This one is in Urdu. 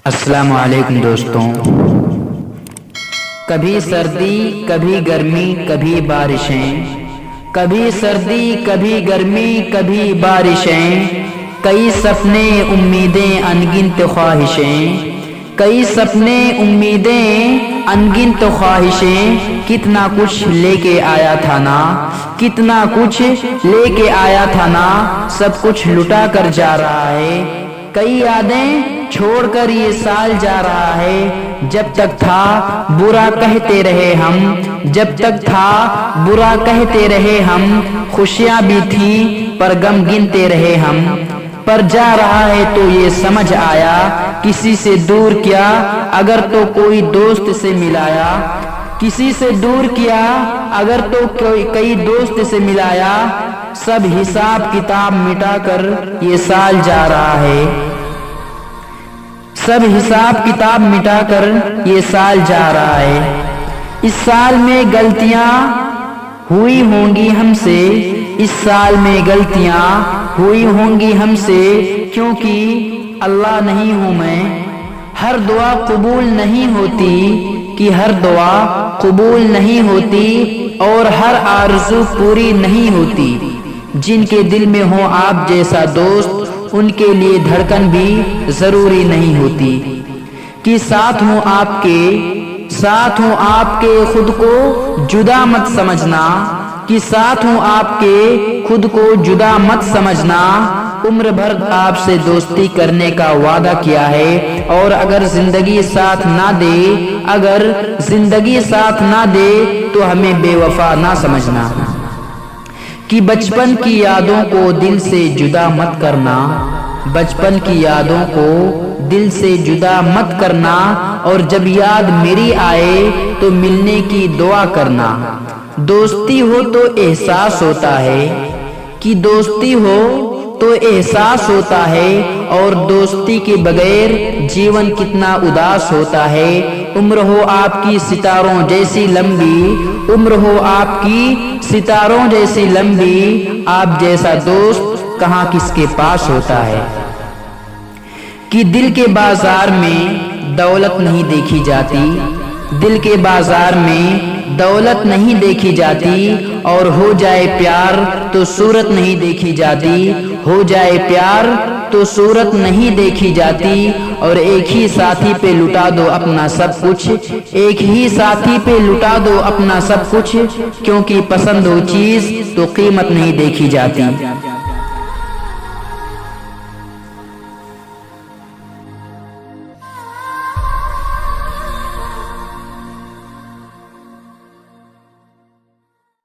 السلام علیکم دوستوں، کبھی سردی کبھی گرمی کبھی بارشیں، کبھی سردی کبھی گرمی کبھی بارشیں، کئی سپنے امیدیں انگنت خواہشیں، کئی سپنے امیدیں انگنت خواہشیں، کتنا کچھ لے کے آیا تھا نا، کتنا کچھ لے کے آیا تھا نا، سب کچھ لٹا کر جا رہا ہے، کئی یادیں چھوڑ کر یہ سال جا رہا ہے، جب تک تھا برا کہتے رہے ہم، جب تک تھا برا کہتے رہے ہم، خوشیاں بھی تھیں پر غم گنتے رہے ہم، پر جا رہا ہے تو یہ سمجھ آیا، کسی سے دور کیا اگر تو کوئی دوست سے ملایا، کسی سے دور کیا اگر تو کئی دوست سے ملایا، سب حساب کتاب مٹا کر یہ سال جا رہا ہے، سب حساب کتاب مٹا کر یہ سال جا رہا ہے، اس سال میں غلطیاں ہوئی ہوں گی ہم سے، اس سال میں غلطیاں ہوئی ہوں گی ہم سے، کیونکہ اللہ نہیں ہوں میں، ہر دعا قبول نہیں ہوتی، کہ ہر دعا قبول نہیں ہوتی، اور ہر آرزو پوری نہیں ہوتی، جن کے دل میں ہو آپ جیسا دوست ان کے لیے دھڑکن بھی ضروری نہیں ہوتی، کہ ساتھ ہوں آپ کے، ساتھ ہوں آپ کے، خود کو جدا مت سمجھنا، کہ ساتھ ہوں آپ کے، خود کو جدا مت سمجھنا، عمر بھر آپ سے دوستی کرنے کا وعدہ کیا ہے، اور اگر زندگی ساتھ نہ دے، اگر زندگی ساتھ نہ دے تو ہمیں بے وفا نہ سمجھنا، کہ بچپن کی یادوں کو دل سے جدا مت کرنا، بچپن کی یادوں کو دل سے جدا مت کرنا، اور جب یاد میری آئے تو ملنے کی دعا کرنا، دوستی ہو تو احساس ہوتا ہے، کہ دوستی ہو تو احساس ہوتا ہے، اور دوستی کے بغیر جیون کتنا اداس ہوتا ہے، عمر ہو آپ کی ستاروں جیسی لمبی، عمر ہو آپ کی ستاروں جیسی لمبی، آپ جیسا دوست کہاں کس کے پاس ہوتا ہے، کہ دل کے بازار میں دولت نہیں دیکھی جاتی، دل کے بازار میں دولت نہیں دیکھی جاتی، اور ہو جائے پیار تو صورت نہیں دیکھی جاتی، ہو جائے پیار تو صورت نہیں دیکھی جاتی، اور ایک ہی ساتھی پہ لٹا دو اپنا سب کچھ، ایک ہی ساتھی پہ لٹا دو اپنا سب کچھ، کیونکہ پسند ہو چیز تو قیمت نہیں دیکھی جاتی۔